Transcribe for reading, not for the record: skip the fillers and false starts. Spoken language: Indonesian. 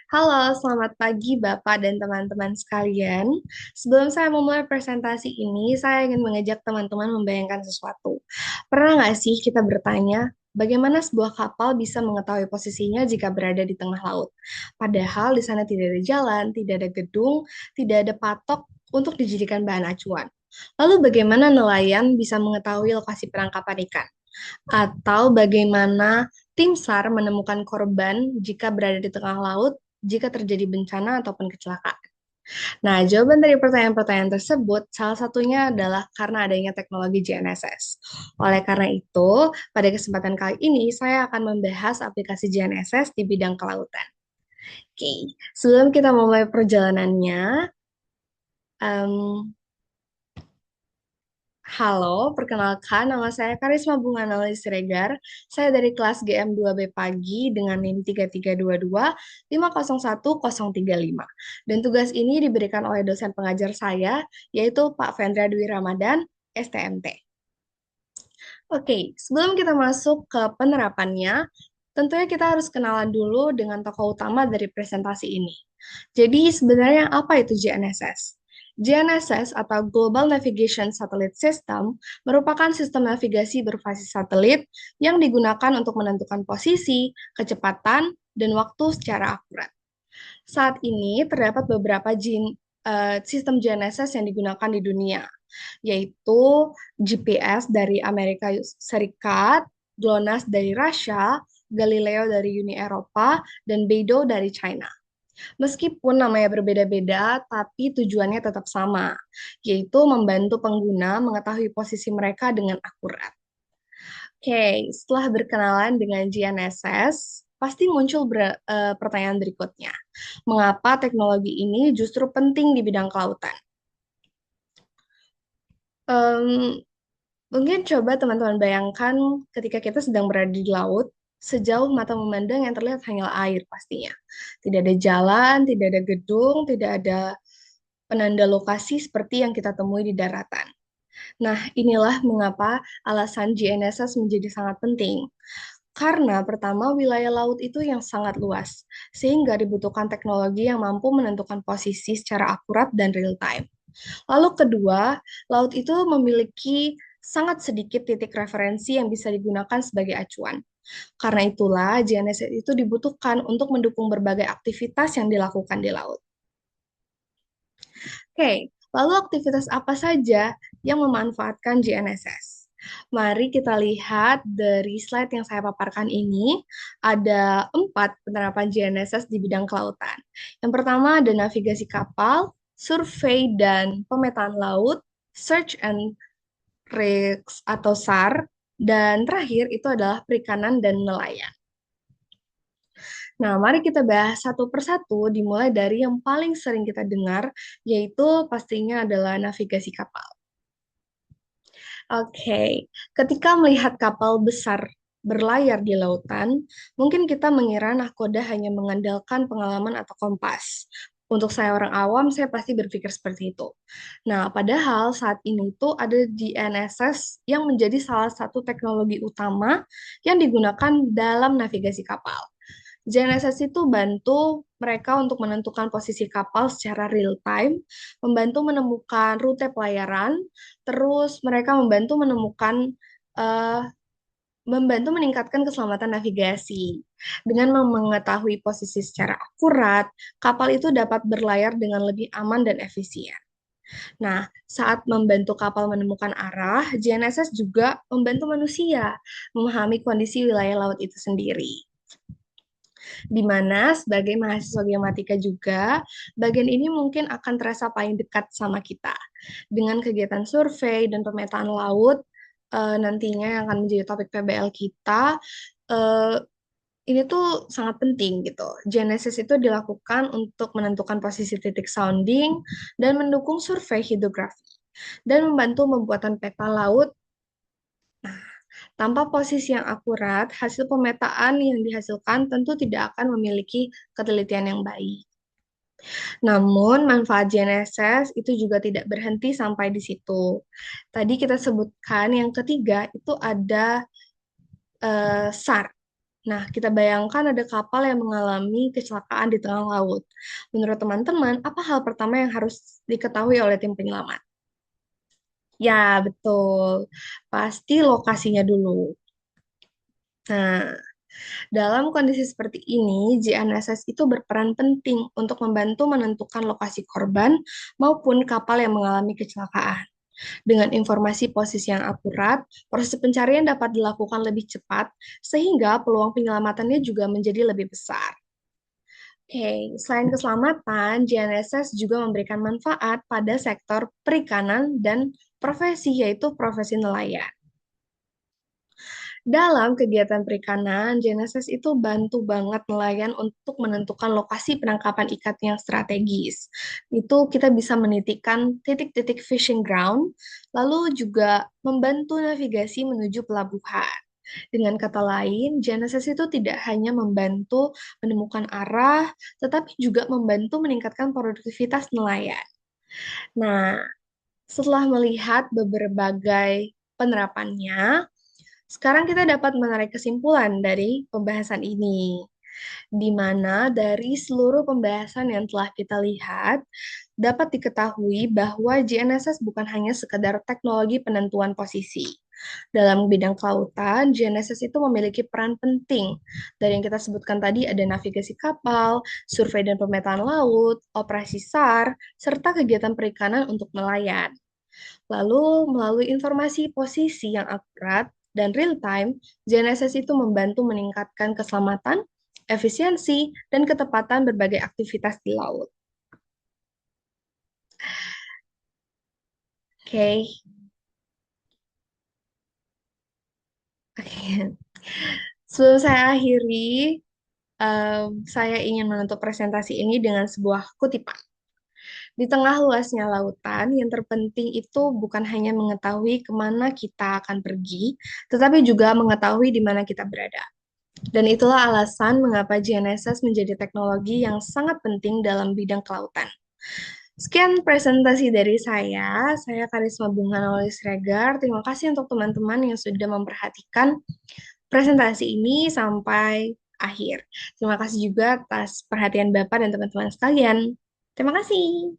Halo, selamat pagi Bapak dan teman-teman sekalian. Sebelum saya memulai presentasi ini, saya ingin mengajak teman-teman membayangkan sesuatu. Pernah nggak sih kita bertanya, bagaimana sebuah kapal bisa mengetahui posisinya jika berada di tengah laut? Padahal di sana tidak ada jalan, tidak ada gedung, tidak ada patok untuk dijadikan bahan acuan. Lalu bagaimana nelayan bisa mengetahui lokasi penangkapan ikan? Atau bagaimana tim SAR menemukan korban jika berada di tengah laut jika terjadi bencana ataupun kecelakaan? Nah, jawaban dari pertanyaan-pertanyaan tersebut salah satunya adalah karena adanya teknologi GNSS. Oleh karena itu, pada kesempatan kali ini saya akan membahas aplikasi GNSS di bidang kelautan. Oke, sebelum kita memulai perjalanannya, em, halo, perkenalkan nama saya Karisma Bunga Noli Siregar. Saya dari kelas GM2B Pagi dengan NIM 3322 501 035. Dan tugas ini diberikan oleh dosen pengajar saya, yaitu Pak Vendra Dwi Ramadan, STMT. Oke, sebelum kita masuk ke penerapannya, tentunya kita harus kenalan dulu dengan tokoh utama dari presentasi ini. Jadi sebenarnya apa itu GNSS? GNSS atau Global Navigation Satellite System merupakan sistem navigasi berbasis satelit yang digunakan untuk menentukan posisi, kecepatan, dan waktu secara akurat. Saat ini terdapat beberapa sistem GNSS yang digunakan di dunia, yaitu GPS dari Amerika Serikat, GLONASS dari Rusia, Galileo dari Uni Eropa, dan Beidou dari China. Meskipun namanya berbeda-beda, tapi tujuannya tetap sama, yaitu membantu pengguna mengetahui posisi mereka dengan akurat. Oke, setelah berkenalan dengan GNSS, pasti muncul pertanyaan berikutnya. Mengapa teknologi ini justru penting di bidang kelautan? Em, Mungkin coba teman-teman bayangkan ketika kita sedang berada di laut, sejauh mata memandang yang terlihat hanyalah air pastinya. Tidak ada jalan, tidak ada gedung, tidak ada penanda lokasi seperti yang kita temui di daratan. Nah, inilah mengapa alasan GNSS menjadi sangat penting. Karena pertama, wilayah laut itu yang sangat luas, sehingga dibutuhkan teknologi yang mampu menentukan posisi secara akurat dan real time. Lalu kedua, laut itu memiliki sangat sedikit titik referensi yang bisa digunakan sebagai acuan. Karena itulah, GNSS itu dibutuhkan untuk mendukung berbagai aktivitas yang dilakukan di laut. Oke, lalu aktivitas apa saja yang memanfaatkan GNSS? Mari kita lihat dari slide yang saya paparkan ini, ada 4 penerapan GNSS di bidang kelautan. Yang pertama ada navigasi kapal, survei dan pemetaan laut, search and rescue atau SAR, dan terakhir itu adalah perikanan dan nelayan. Nah, mari kita bahas satu persatu, dimulai dari yang paling sering kita dengar, yaitu pastinya adalah navigasi kapal. Oke, ketika melihat kapal besar berlayar di lautan, mungkin kita mengira nahkoda hanya mengandalkan pengalaman atau kompas. Untuk saya orang awam, saya pasti berpikir seperti itu. Nah, padahal saat ini tuh ada GNSS yang menjadi salah satu teknologi utama yang digunakan dalam navigasi kapal. GNSS itu bantu mereka untuk menentukan posisi kapal secara real time, membantu menemukan rute pelayaran, terus mereka eh, membantu meningkatkan keselamatan navigasi. Dengan mengetahui posisi secara akurat, kapal itu dapat berlayar dengan lebih aman dan efisien. Nah, saat membantu kapal menemukan arah, GNSS juga membantu manusia memahami kondisi wilayah laut itu sendiri, di mana sebagai mahasiswa geomatika juga, bagian ini mungkin akan terasa paling dekat sama kita. Dengan kegiatan survei dan pemetaan laut, nantinya yang akan menjadi topik PBL kita, eh, ini tuh sangat penting gitu. Genesis itu dilakukan untuk menentukan posisi titik sounding dan mendukung survei hidrografi dan membantu pembuatan peta laut. Tanpa posisi yang akurat, hasil pemetaan yang dihasilkan tentu tidak akan memiliki ketelitian yang baik. Namun, manfaat GNSS itu juga tidak berhenti sampai di situ. Tadi kita sebutkan yang ketiga itu ada SAR. Nah, kita bayangkan ada kapal yang mengalami kecelakaan di tengah laut. Menurut teman-teman, apa hal pertama yang harus diketahui oleh tim penyelamat? Ya, betul. Pasti lokasinya dulu. Nah, dalam kondisi seperti ini, GNSS itu berperan penting untuk membantu menentukan lokasi korban maupun kapal yang mengalami kecelakaan. Dengan informasi posisi yang akurat, proses pencarian dapat dilakukan lebih cepat, sehingga peluang penyelamatannya juga menjadi lebih besar. Oke, selain keselamatan, GNSS juga memberikan manfaat pada sektor perikanan dan profesi, yaitu profesi nelayan. Dalam kegiatan perikanan, GNSS itu bantu banget nelayan untuk menentukan lokasi penangkapan ikan yang strategis. Itu kita bisa menitikkan titik-titik fishing ground, lalu juga membantu navigasi menuju pelabuhan. Dengan kata lain, GNSS itu tidak hanya membantu menemukan arah, tetapi juga membantu meningkatkan produktivitas nelayan. Nah, setelah melihat berbagai penerapannya, sekarang kita dapat menarik kesimpulan dari pembahasan ini, di mana dari seluruh pembahasan yang telah kita lihat, dapat diketahui bahwa GNSS bukan hanya sekedar teknologi penentuan posisi. Dalam bidang kelautan, GNSS itu memiliki peran penting. Dari yang kita sebutkan tadi ada navigasi kapal, survei dan pemetaan laut, operasi SAR, serta kegiatan perikanan untuk nelayan. Lalu, melalui informasi posisi yang akurat dan real time, GNSS itu membantu meningkatkan keselamatan, efisiensi, dan ketepatan berbagai aktivitas di laut. Oke, oke. Sebelum saya akhiri, saya ingin menutup presentasi ini dengan sebuah kutipan. Di tengah luasnya lautan, yang terpenting itu bukan hanya mengetahui kemana kita akan pergi, tetapi juga mengetahui di mana kita berada. Dan itulah alasan mengapa GNSS menjadi teknologi yang sangat penting dalam bidang kelautan. Sekian presentasi dari saya Karisma Bunga Nulis Regar. Terima kasih untuk teman-teman yang sudah memperhatikan presentasi ini sampai akhir. Terima kasih juga atas perhatian Bapak dan teman-teman sekalian. Terima kasih.